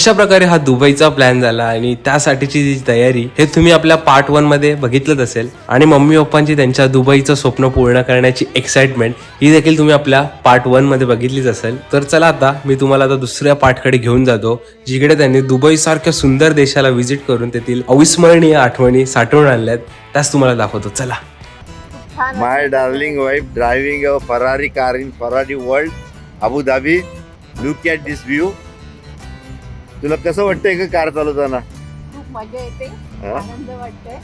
अशा प्रकारे हा दुबईचा प्लॅन झाला आणि त्यासाठीची जी तयारी हे तुम्ही आपल्या पार्ट 1 मध्ये बघितलंच असेल आणि मम्मी पप्पांची त्यांच्या दुबईचं स्वप्न पूर्ण करण्याची एक्साइटमेंट ही देखील तुम्ही आपल्या पार्ट 1 मध्ये बघितलीच असेल. तर चला आता मी तुम्हाला आता दुसऱ्या पार्टकडे घेऊन जातो, जिकडे त्यांनी दुबई सारख्या सुंदर देशाला व्हिजिट करून तेथील अविस्मरणीय आठवणी साठवून आणल्यात. त्याच तुम्हाला दाखवतो. चला. My darling wife driving a Ferrari car in Ferrari World, Abu Dhabi. Look at this view. तुला कसं वाटतंय का कार चालवताना? खूप मजा येते, हा? आनंद वाटतोय.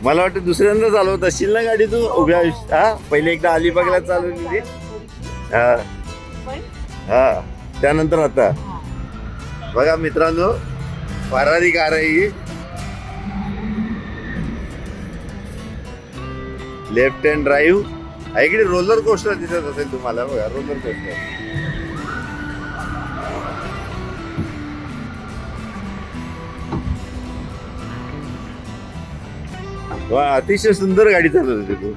मला वाटतं दुसऱ्यांदा चालवत असशील ना गाडी तू उभ्या हा पहिले एकदा अलिबागला चालवलेली हा पण हा त्यानंतर आता बघा मित्रांनो, फरारी कार आहे ही. Left hand drive. इकडे रोलर कोस्टर दिसत असेल तुम्हाला. बघा रोलर कोस्टर. वा, अतिशय सुंदर गाडी चालवत होती तू.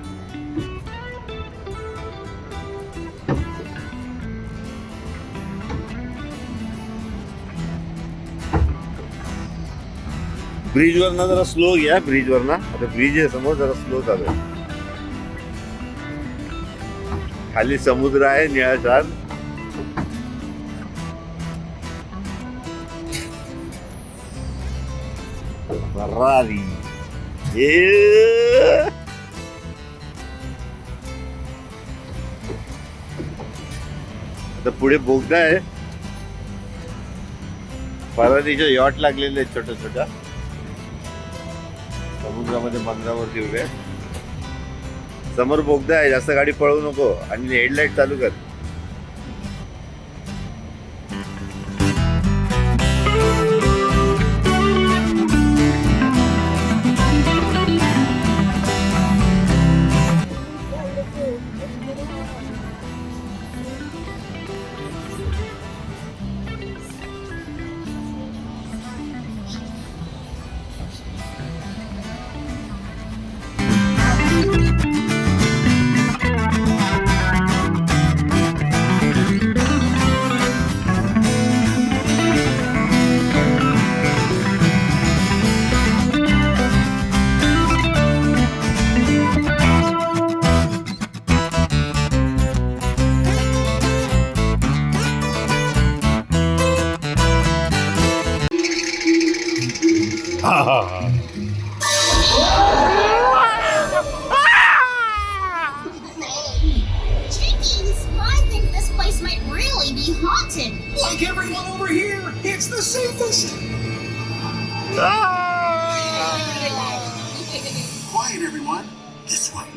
ब्रिज वरना जरा स्लो घ्या. ब्रिज वरना आता ब्रिज आहे समोर, जरा स्लो चालू आहे. खाली समुद्र आहे निळाशार. फरारी आता पुढे बोगदा आहे. फरारीच्या यॉट लागलेले आहेत छोट्या छोट्या समुद्रामध्ये बंदरावरती उभे. समोर बोगदा आहे. जास्त गाडी पळवू नको आणि हेडलाईट चालू कर. Chickies, I think this place might really be haunted. Like everyone over here, it's the safest. Quiet, everyone. This way.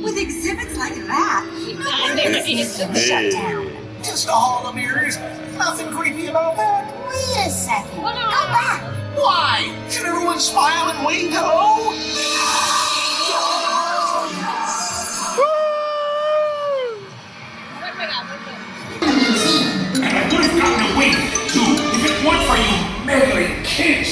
With exhibits like that, no needs to shut down. Just a hall of mirrors. Nothing creepy about that. Wait a second. Go back. Why? Should everyone smile and wave hello? And I would have gotten away with it too if it weren't for you meddling kids.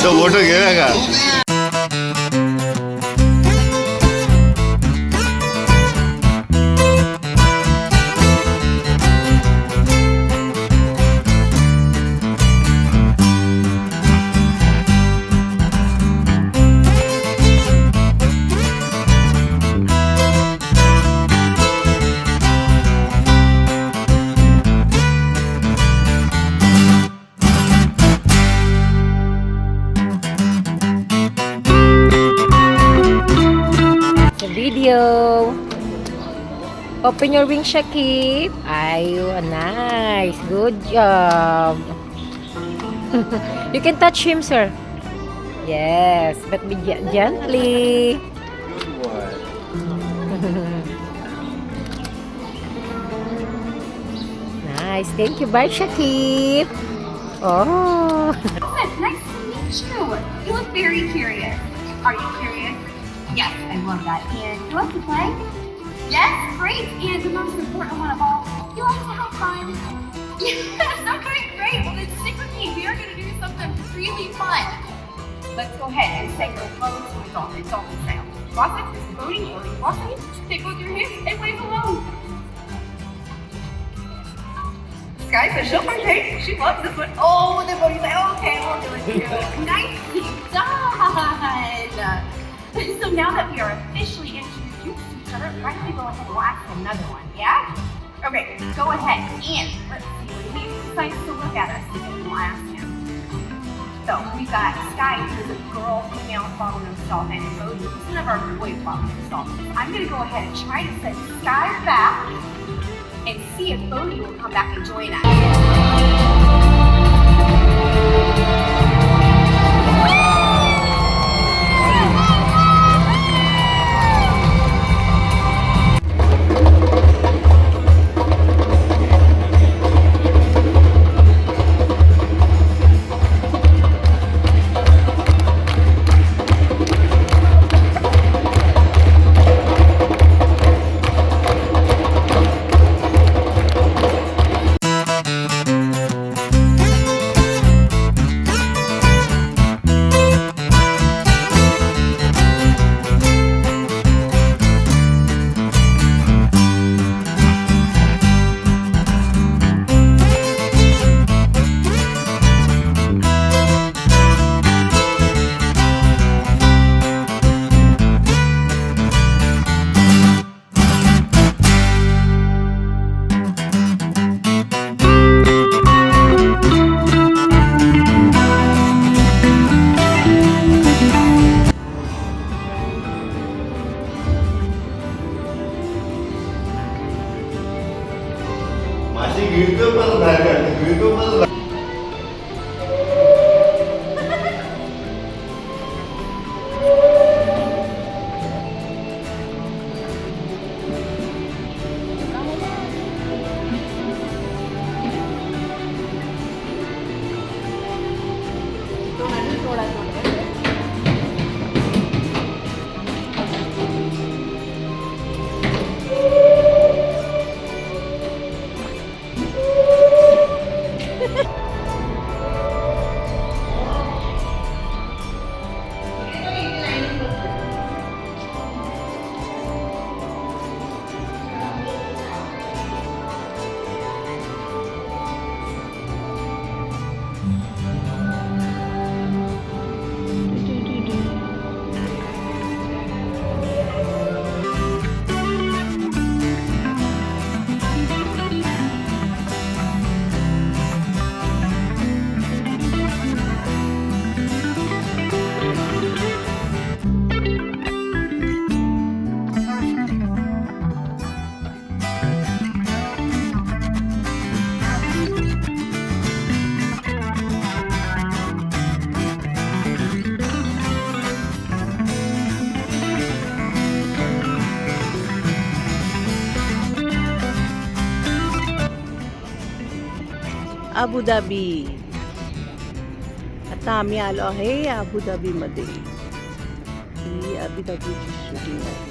तो photo घेऊया का? Video. Open your wings, Shakib. Ayo, nice. Good job. You can touch him, sir. Yes, but be gently. Nice. Thank you. Bye, Shakib. Oh. Nice to meet you. You look very curious. Are you curious? Yes, I love that. And you like to play? Yes, great. And the most important one of all, you like to have fun. Yes, okay, great. Well, then stick with me. We are going to do something really fun. let's go ahead and say hello to a dolphin. Dolphin sound. Watson, Bodie, Watson, stick with your hips and wave hello. Sky says she'll partake. She loves this one. Oh, the Bodie's like, okay, we'll do it too. Nicely done. So now that we are officially introduced to each other, why don't we go ahead and we'll ask another one, yeah? Okay, go ahead and let's see when he decides to look at us again, we'll ask him. So we've got Sky, who's a girl, female bottlenose dolphin, and Bodie, who's one of our boy bottlenose dolphins. I'm gonna go ahead and try to set Sky back and see if Bodie will come back and join us. माशी गिळतो पण बाहेर काढतो, गिळतो पण Abu Dhabi. आता आम्ही आलो आहे अबुधाबीमध्ये. ही अबुधाबीची shooting आहे.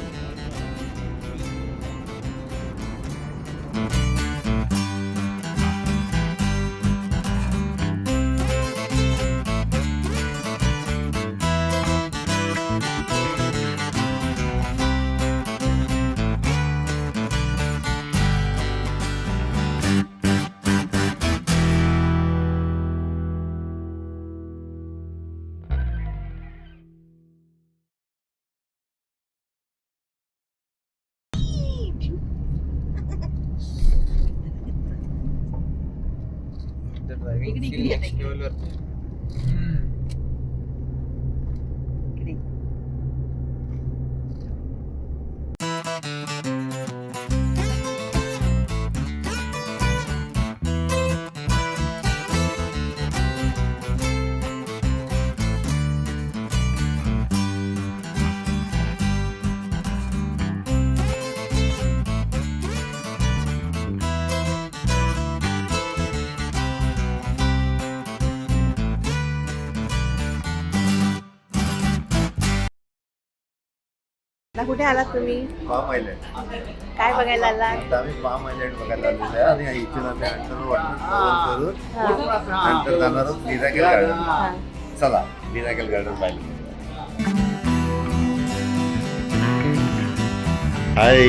आता कुठे आलात तुम्ही? Palm island. काय बघायला आलात? आता आम्ही पाम आयलंड बघायला आलेलो आहे आणि इथून आम्ही अंडर वॉटर करून नंतर जाणार आहोत निरागेल गार्डन. चला. पिनाकल गार्डन पाहिलं. हाय.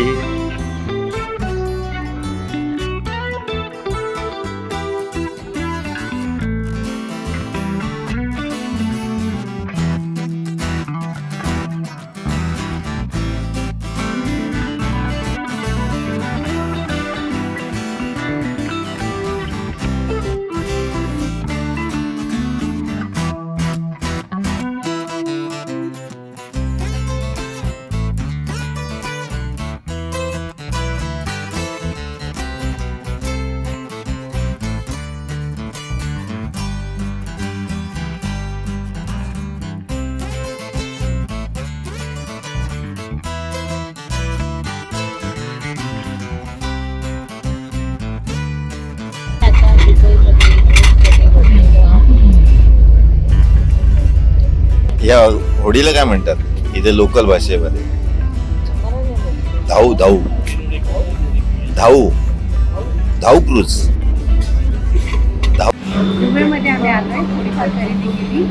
या होडीला काय म्हणतात इथे लोकल भाषेमध्ये? धाऊ धाऊ धाऊ धाऊ क्रूज. दुबईमध्ये आम्ही आलोय, थोडीफार खरेदी केली.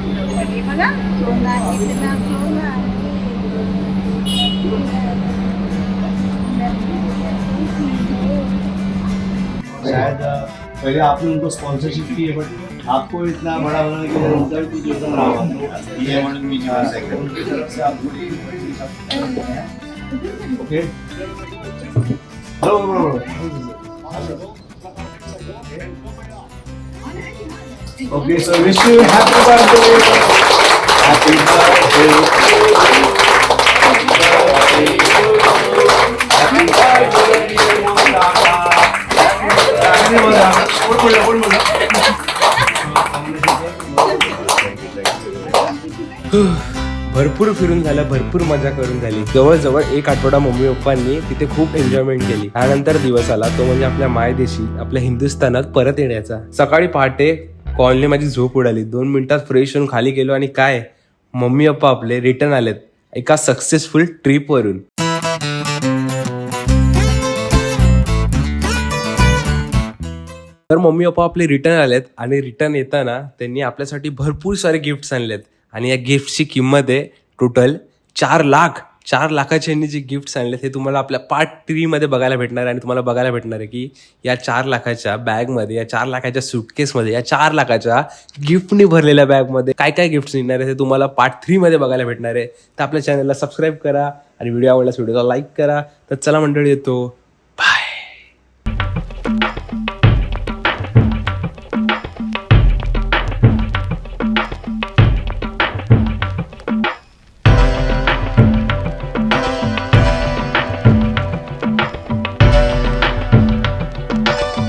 हे बघा, सोना इथला सोना. शायद पहले आपने उनको स्पॉन्सरशिप की है, बट आपको इतना बड़ा होने के अंदर कुछ योजना रहा ये म्हणून मी उनकी तरफ से आपको okay. Okay, so wish you happy birthday. Happy birthday. Happy भरपूर फिरून झालं, भरपूर मजा करून झाली. जवळजवळ 1 आठवडा मम्मी पप्पांनी तिथे खूप एन्जॉयमेंट केली. त्यानंतर दिवस आला तो म्हणजे आपल्या मायदेशी, आपल्या हिंदुस्थानात परत येण्याचा. सकाळी पहाटे कॉलनी माझी झोप उडाली. 2 मिनिटात फ्रेश होऊन खाली गेलो आणि काय, मम्मी पप्पा आपले रिटर्न आलेत एका सक्सेसफुल ट्रिप वरून. तर मम्मी पप्पा आपले रिटर्न आलेत आणि रिटर्न येताना त्यांनी आपल्यासाठी भरपूर सारे गिफ्ट्स आणलेत आणि या गिफ्टची किंमत आहे टोटल 4 लाख. 4 लाखाचे यांनी जे गिफ्ट्स आणलेत हे तुम्हाला आपल्या पार्ट 3 मध्ये बघायला भेटणार आहे. आणि तुम्हाला बघायला भेटणार आहे की या 4 लाखाच्या बॅगमध्ये, या 4 लाखाच्या सुटकेसमध्ये, या 4 लाखाच्या गिफ्टनी भरलेल्या बॅगमध्ये काय काय गिफ्ट्स निघणार आहे ते तुम्हाला पार्ट 3 मध्ये बघायला भेटणार आहे. तर आपल्या चॅनलला सबस्क्राईब करा आणि व्हिडिओ आवडल्यास व्हिडिओला लाईक करा. तर चला मंडळी, येतो